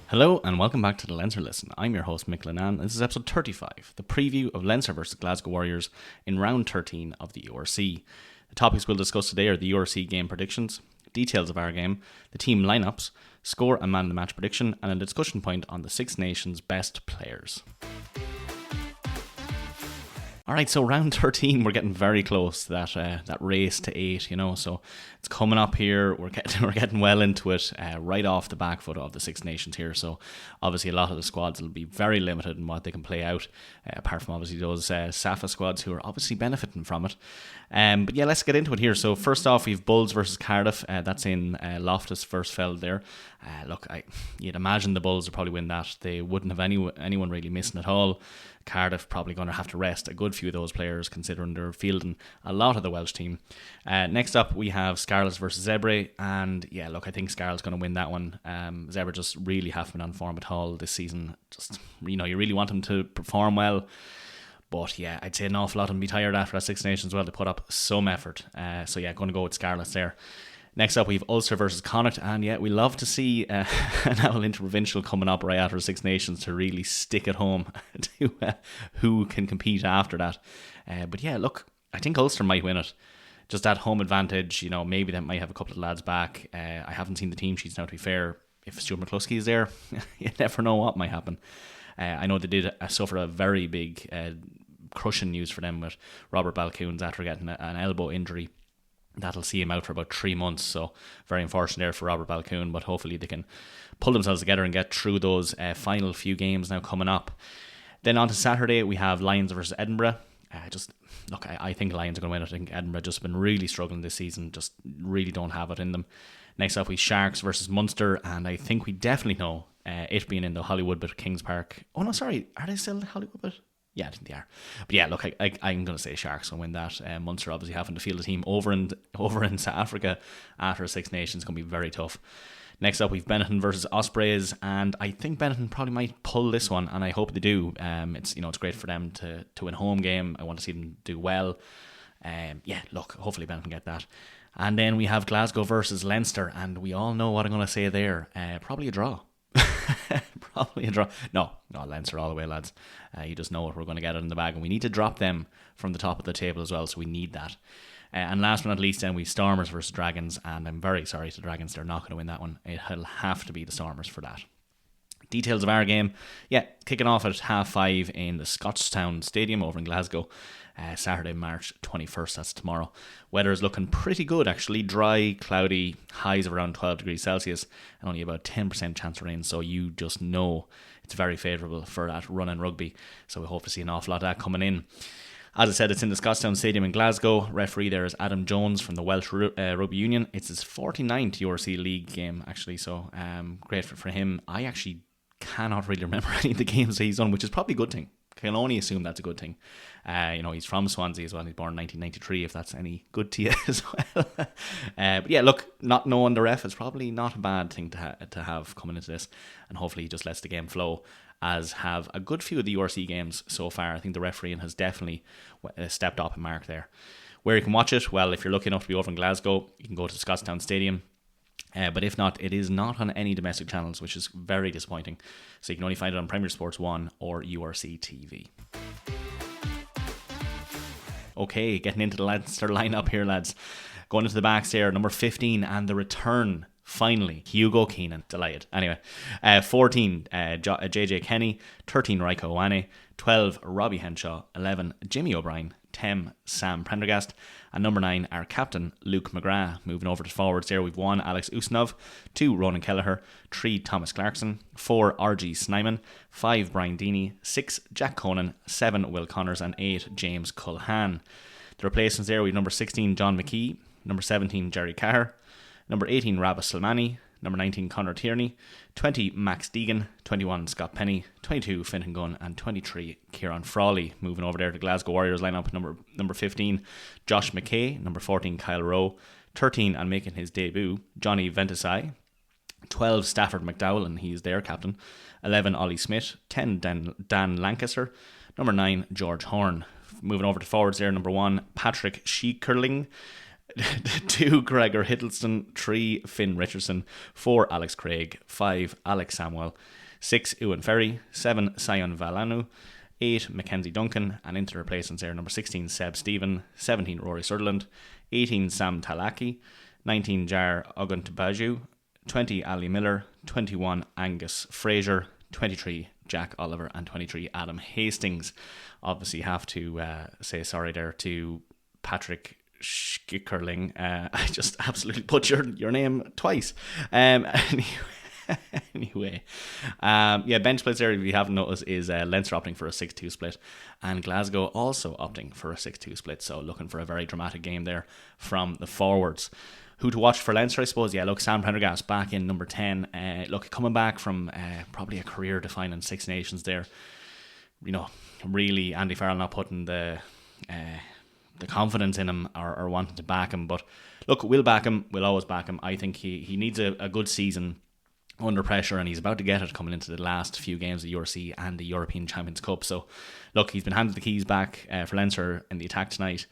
Hello and welcome back to the Leinster Listen. I'm your host Mick Linan. This is episode 35, the preview of Leinster versus Glasgow Warriors in round 13 of the URC. The topics we'll discuss today are the URC Game Predictions, details of our game, the team lineups, score and man of the match prediction, and a discussion point on the Six Nations best players. Alright, so round 13, we're getting very close to that race to 8, so it's coming up here. We're getting well into it right off the back foot of the Six Nations here, so obviously a lot of the squads will be very limited in what they can play out, apart from obviously those SAFA squads who are obviously benefiting from it. But yeah, let's get into it here. So first off, we've Bulls versus Cardiff. That's in Loftus first feld there. You'd imagine the Bulls would probably win that. They wouldn't have anyone really missing at all. Cardiff probably going to have to rest a good few of those players considering they're fielding a lot of the Welsh team. Next up, we have Scarlets versus Zebre, and yeah, look, I think Scarlet's going to win that one. Zebre just really haven't been on form at all this season. Just, you really want them to perform well. But yeah, I'd say an awful lot of them be tired after that Six Nations. Well, they put up some effort. So yeah, going to go with Scarlets there. Next up, we have Ulster versus Connacht, and yeah, we love to see an owl interprovincial coming up right after Six Nations to really stick it home to who can compete after that. But yeah, look, I think Ulster might win it. Just that home advantage, maybe that might have a couple of lads back. I haven't seen the team sheets now, to be fair. If Stuart McCluskey is there, you never know what might happen. I know they did suffer a very big crushing news for them with Robert Balcoons after getting an elbow injury. That'll see him out for about 3 months, so very unfortunate there for Robert Balcoon, but hopefully they can pull themselves together and get through those final few games now coming up. Then on to Saturday, we have Lions versus Edinburgh. I think Lions are going to win. I think Edinburgh just been really struggling this season, just really don't have it in them. Next up, we Sharks versus Munster, and I think we definitely know it being in the Hollywood but Kings Park. Oh no, sorry, are they still Hollywood but? Yeah, I think they are. But yeah, look, I'm going to say Sharks will win that. Munster obviously having to field a team over in South Africa after Six Nations is going to be very tough. Next up, we've Benetton versus Ospreys, and I think Benetton probably might pull this one, and I hope they do. It's great for them to win a home game. I want to see them do well. Hopefully Benetton get that. And then we have Glasgow versus Leinster, and we all know what I'm going to say there. Probably a draw. Probably a draw. No, Leinster all the way, lads. You just know what we're going to get in the bag, and we need to drop them from the top of the table as well, so we need that. And last but not least, then we've Stormers versus Dragons, and I'm very sorry to Dragons, they're not going to win that one. It'll have to be the Stormers for that. Details of our game, kicking off at 5:30 in the Scotstoun Stadium over in Glasgow. Saturday, March 21st, that's tomorrow. Weather is looking pretty good actually, dry, cloudy, highs of around 12 degrees Celsius and only about 10% chance of rain, so you just know it's very favourable for that running rugby, so we hope to see an awful lot of that coming in. As I said, it's in the Scotstoun Stadium in Glasgow. Referee there is Adam Jones from the Welsh Rugby Union. It's his 49th URC League game actually, so great for him. I actually cannot really remember any of the games that he's done, which is probably a good thing. Can only assume that's a good thing. He's from Swansea as well. He's born in 1993, if that's any good to you as well. But yeah, look, not knowing the ref is probably not a bad thing to have coming into this, and hopefully he just lets the game flow, as have a good few of the URC games so far. I think the refereeing has definitely stepped up a mark there. Where you can watch it, well, if you're lucky enough to be over in Glasgow, you can go to Scotstoun Stadium. But if not, it is not on any domestic channels, which is very disappointing. So you can only find it on Premier Sports 1 or URC TV. Okay, getting into the Leinster lineup here, lads. Going into the backs here, number 15, and the return, finally, Hugo Keenan. Delighted. Anyway, 14, JJ Kenny, 13, Raiko Ioane, 12, Robbie Henshaw, 11, Jimmy O'Brien, 10, Sam Prendergast, and number 9, our captain, Luke McGrath. Moving over to forwards there, we've 1, Alex Usanov, 2, Ronan Kelleher, 3, Thomas Clarkson, 4, RG Snyman, 5, Brian Deeney, 6, Jack Conan, 7, Will Connors, and 8, James Culhan. The replacements there, we've number 16, John McKee, number 17, Jerry Carr, number 18, Rabah Slimani, number 19, Conor Tierney, 20, Max Deegan, 21, Scott Penny, 22, Fintan Gunn, and 23, Kieran Frawley. Moving over there to Glasgow Warriors lineup, number 15, Josh McKay, number 14, Kyle Rowe, 13, and making his debut, Johnny Ventisai, 12, Stafford McDowell, and he's their captain, 11, Ollie Smith, 10, Dan Lancaster, number 9, George Horn. Moving over to forwards there, number 1, Patrick Schiekerling, 2 Gregor Hiddleston, 3 Finn Richardson, 4 Alex Craig, 5 Alex Samuel, 6 Ewan Ferry, 7 Sion Valanu, 8 Mackenzie Duncan, and into the replacements there, number 16 Seb Stephen, 17 Rory Sutherland, 18 Sam Talaki, 19 Jar Oguntabaju, 20 Ali Miller, 21 Angus Fraser, 23 Jack Oliver, and 23 Adam Hastings. Obviously have to say sorry there to Patrick Schickerling. I just absolutely butchered your name twice. Anyway, bench splits there, if you haven't noticed, is Leinster opting for a 6-2 split, and Glasgow also opting for a 6-2 split. So looking for a very dramatic game there from the forwards. Who to watch for Leinster, I suppose? Yeah, look, Sam Prendergast back in number 10. Look, coming back from probably a career-defining Six Nations there. You know, really, Andy Farrell not putting the confidence in him or wanting to back him. But look, we'll back him. We'll always back him. I think he needs a good season under pressure, and he's about to get it coming into the last few games of the URC and the European Champions Cup. So, look, he's been handed the keys back for Leinster in the attack tonight,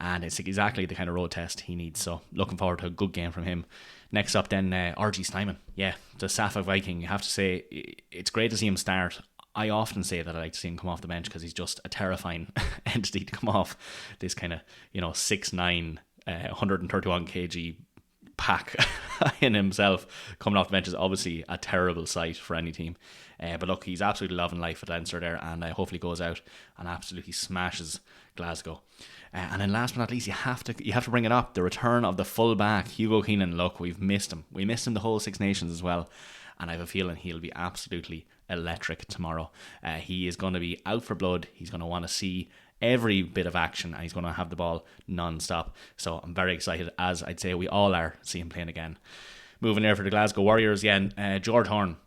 and it's exactly the kind of road test he needs. So, looking forward to a good game from him. Next up then, RG Snyman. Yeah, the Safa Viking. You have to say, it's great to see him start. I often say that I like to see him come off the bench because he's just a terrifying entity to come off this kind of, 6'9", 131 kg pack in himself. Coming off the bench is obviously a terrible sight for any team. But look, he's absolutely loving life at Leinster there, and hopefully goes out and absolutely smashes Glasgow. And then last but not least, you have to bring it up. The return of the full back, Hugo Keenan. Look, we've missed him. We missed him the whole Six Nations as well. And I have a feeling he'll be absolutely electric tomorrow. He is going to be out for blood. He's going to want to see every bit of action, and he's going to have the ball non-stop. So I'm very excited, as I'd say we all are, to see him playing again. Moving there for the Glasgow Warriors, George Horn.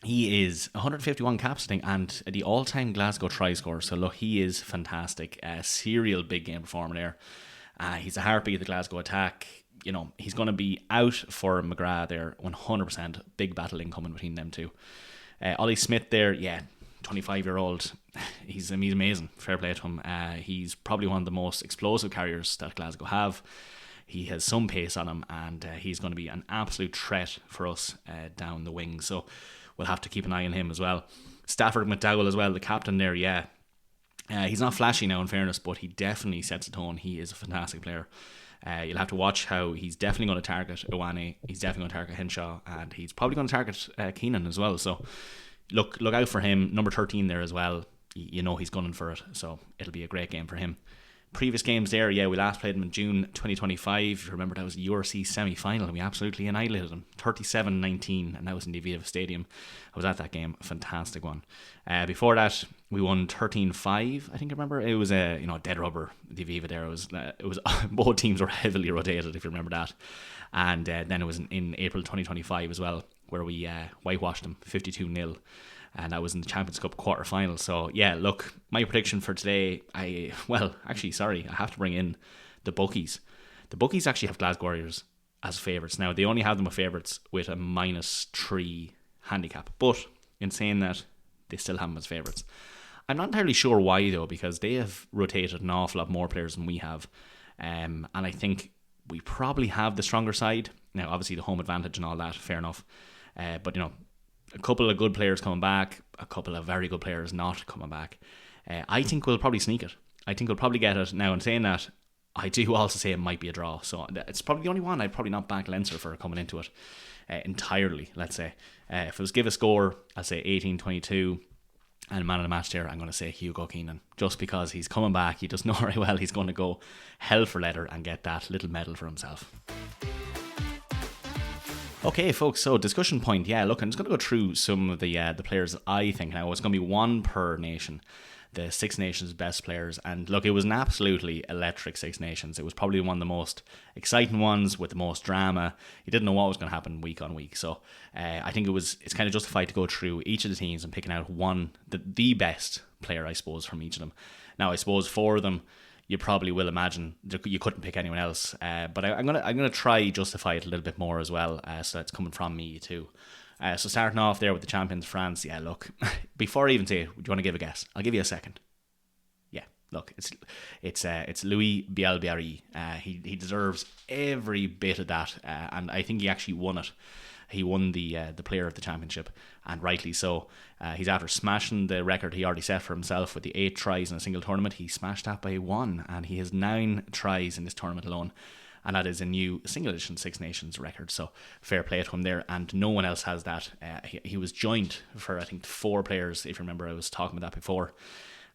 He is 151 caps, I think, and the all-time Glasgow try scorer. So look, he is fantastic. Serial big game performer there. He's a heartbeat of the Glasgow attack. He's going to be out for McGrath there, 100%. Big battle incoming between them two. Ollie Smith there, 25-year-old. He's amazing. Fair play to him. He's probably one of the most explosive carriers that Glasgow have. He has some pace on him, and he's going to be an absolute threat for us down the wing. So we'll have to keep an eye on him as well. Stafford McDowell as well, the captain there, he's not flashy now, in fairness, but he definitely sets the tone. He is a fantastic player. You'll have to watch how he's definitely going to target Ioane, he's definitely going to target Henshaw, and he's probably going to target Keenan as well. So look out for him. Number 13 there as well. He's gunning for it, so it'll be a great game for him. Previous games there, we last played him in June 2025. If you remember, that was the URC semi-final, and we absolutely annihilated him, 37-19, and that was in the Aviva Stadium. I was at that game, fantastic one. Before that, we won 13-5. I think I remember it was a dead rubber. The Aviva there, it was both teams were heavily rotated, if you remember that. And then it was in April 2025 as well, where we whitewashed them 52-0. And that was in the Champions Cup quarter-final. So, look, my prediction for today, I have to bring in the bookies. The bookies actually have Glasgow Warriors as favourites. Now, they only have them as favourites with a -3 handicap. But, in saying that, they still have them as favourites. I'm not entirely sure why, though, because they have rotated an awful lot more players than we have. And I think we probably have the stronger side. Now, obviously, the home advantage and all that, fair enough. But, a couple of good players coming back, a couple of very good players not coming back. I think we'll probably sneak it. I think we'll probably get it. Now, in saying that, I do also say it might be a draw. So it's probably the only one I'd probably not back Leinster for coming into it entirely, let's say. If it was give a score, I'd say 18-22. And man of the match there, I'm going to say Hugo Keenan. Just because he's coming back, he does know very well he's going to go hell for leather and get that little medal for himself. Okay, folks, so discussion point. Look, I'm just going to go through some of the players that I think. Now, it's going to be one per nation, the Six Nations best players. And look, it was an absolutely electric Six Nations. It was probably one of the most exciting ones with the most drama. You didn't know what was going to happen week on week. So I think it's kind of justified to go through each of the teams and picking out one, the best player, I suppose, from each of them. Now, I suppose for them, you probably will imagine you couldn't pick anyone else, but I'm gonna try justify it a little bit more as well. So that's coming from me too. So starting off there with the champions France. Look, before I even say it, do you want to give a guess? I'll give you a second. look, it's Louis Bielbiarri. He deserves every bit of that, and I think he actually won it. He won the player of the championship, and rightly so. He's after smashing the record he already set for himself with the 8 tries in a single tournament. He smashed that by 1, and he has 9 tries in this tournament alone. And that is a new single edition Six Nations record. So fair play to him there. And no one else has that. He was joint for, I think, 4 players. If you remember, I was talking about that before.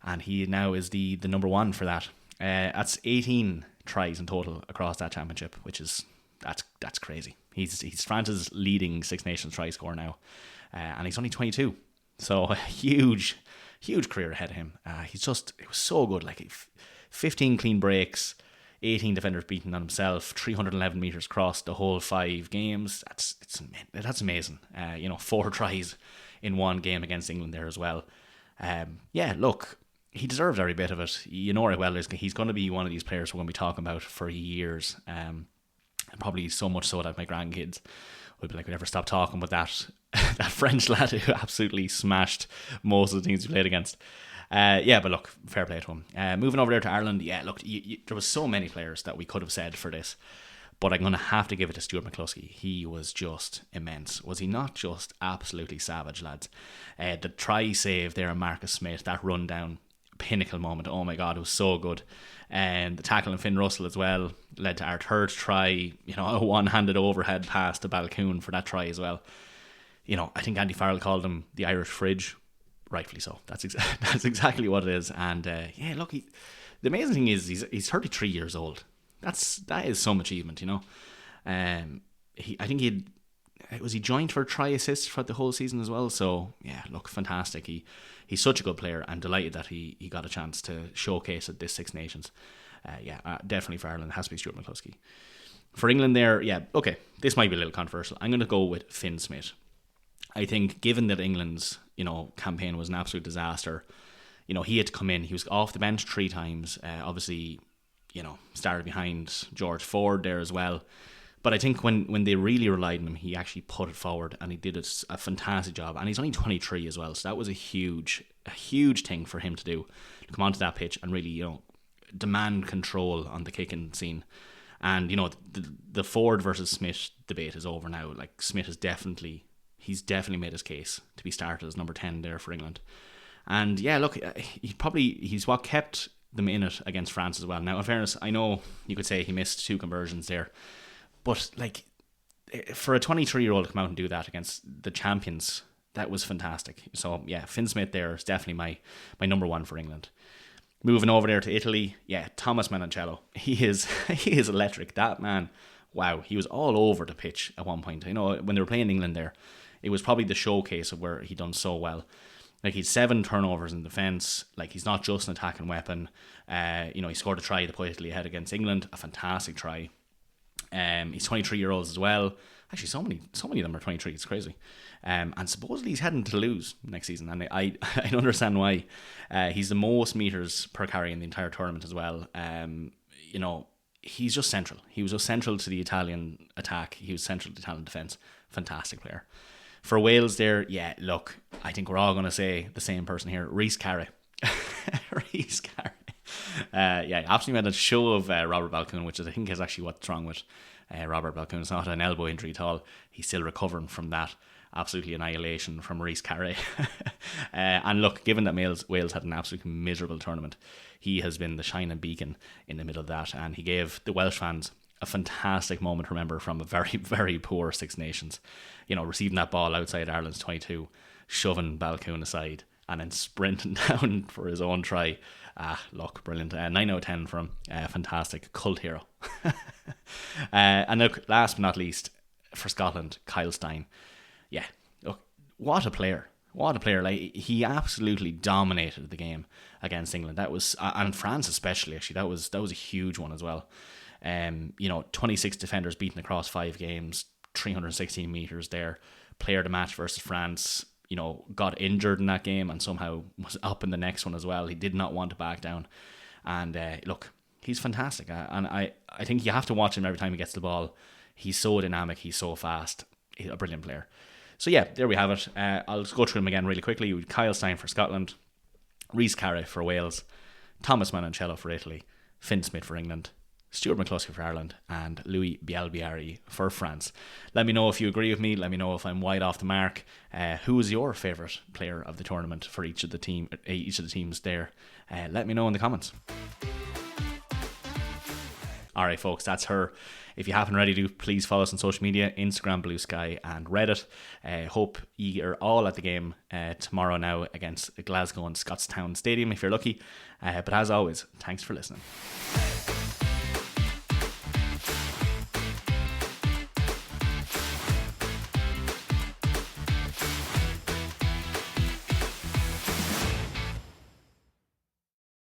And he now is the number 1 for that. That's 18 tries in total across that championship, which is that's crazy. He's France's leading Six Nations try scorer now. And he's only 22. So a huge career ahead of him. It was so good. Like 15 clean breaks, 18 defenders beaten on himself, 311 metres across the whole 5 games. That's amazing. 4 tries in 1 game against England there as well. Look, he deserves every bit of it. You know very well he's going to be one of these players we're going to be talking about for years. And probably so much so that my grandkids will be like, we never stop talking about that French lad who absolutely smashed most of the teams he played against. But look, fair play to him. Moving over there to Ireland, look, there was so many players that we could have said for this, but I'm going to have to give it to Stuart McCluskey. He was just immense. Was he not just absolutely savage, lads? The try save there on Marcus Smith, that run down, pinnacle moment. Oh my God, it was so good. And the tackle on Finn Russell as well led to our 3rd try. A one-handed overhead pass to Balcoon for that try as well. I think Andy Farrell called him the Irish fridge. Rightfully so. That's exactly what it is. And look, the amazing thing is he's 33 years old. That is some achievement, I think he joined for try assists for the whole season as well. So look, fantastic. He's such a good player. I'm delighted that he got a chance to showcase at this Six Nations. Definitely for Ireland, it has to be Stuart McCluskey. For England there, okay, this might be a little controversial. I'm going to go with Finn Smith. I think given that England's campaign was an absolute disaster, he had to come in. He was off the bench 3 times. Obviously, started behind George Ford there as well. But I think when they really relied on him, he actually put it forward and he did a fantastic job. And he's only 23 as well, so that was a huge thing for him to do, to come onto that pitch and really demand control on the kicking scene. And the Ford versus Smith debate is over now. Like Smith is definitely made his case to be started as number 10 there for England. And look, he's what kept them in it against France as well. Now, in fairness, I know you could say he missed 2 conversions there, but like for a 23-year-old to come out and do that against the champions, that was fantastic. So Finn Smith there is definitely my number 1 for England. Moving over there to Italy, Thomas Menoncello. He is electric. That man, wow, he was all over the pitch at one point. When they were playing England there, it was probably the showcase of where he done so well. Like, he's 7 turnovers in defence. Like, he's not just an attacking weapon. He scored a try to put Italy ahead against England, a fantastic try. He's 23 years old as well. Actually, so many of them are 23. It's crazy. And supposedly he's heading to lose next season, and I understand why. He's the most meters per carry in the entire tournament as well. He's just central. He was just central to the Italian attack. He was central to the Italian defence. Fantastic player. For Wales there, look, I think we're all going to say the same person here. Rhys Carré. Rhys Carré. Absolutely made a show of Robert Balcoon, which I think is actually what's wrong with Robert Balcoon. It's not an elbow injury at all. He's still recovering from that. Absolutely annihilation from Rhys Carré. And look, given that Wales had an absolutely miserable tournament, he has been the shining beacon in the middle of that, and he gave the Welsh fans a fantastic moment to remember from a very, very poor Six Nations. Receiving that ball outside Ireland's 22, shoving Balcoon aside, and then sprinting down for his own try. Look, brilliant. 9 out of 10 for him. Fantastic. Cult hero. And look, last but not least, for Scotland, Kyle Stein. Look, what a player. Like, he absolutely dominated the game against England. That was, and France especially, actually, that was a huge one as well. 26 defenders beaten across 5 games, 316 metres there. Player of the match versus France, got injured in that game and somehow was up in the next one as well. He did not want to back down. And look, he's fantastic. And I think you have to watch him every time he gets the ball. He's so dynamic, he's so fast. He's a brilliant player. So there we have it. I'll just go through them again really quickly. Kyle Stein for Scotland, Rhys Carré for Wales, Thomas Manoncello for Italy, Finn Smith for England, Stuart McCluskey for Ireland, and Louis Bielbiari for France. Let me know if you agree with me. Let me know if I'm wide off the mark. Who is your favourite player of the tournament for each of the teams there? Let me know in the comments. Alright folks, that's her. If you haven't already, please follow us on social media, Instagram, Blue Sky and Reddit. Hope you are all at the game tomorrow now against Glasgow and Scotstoun Stadium if you're lucky. But as always, thanks for listening.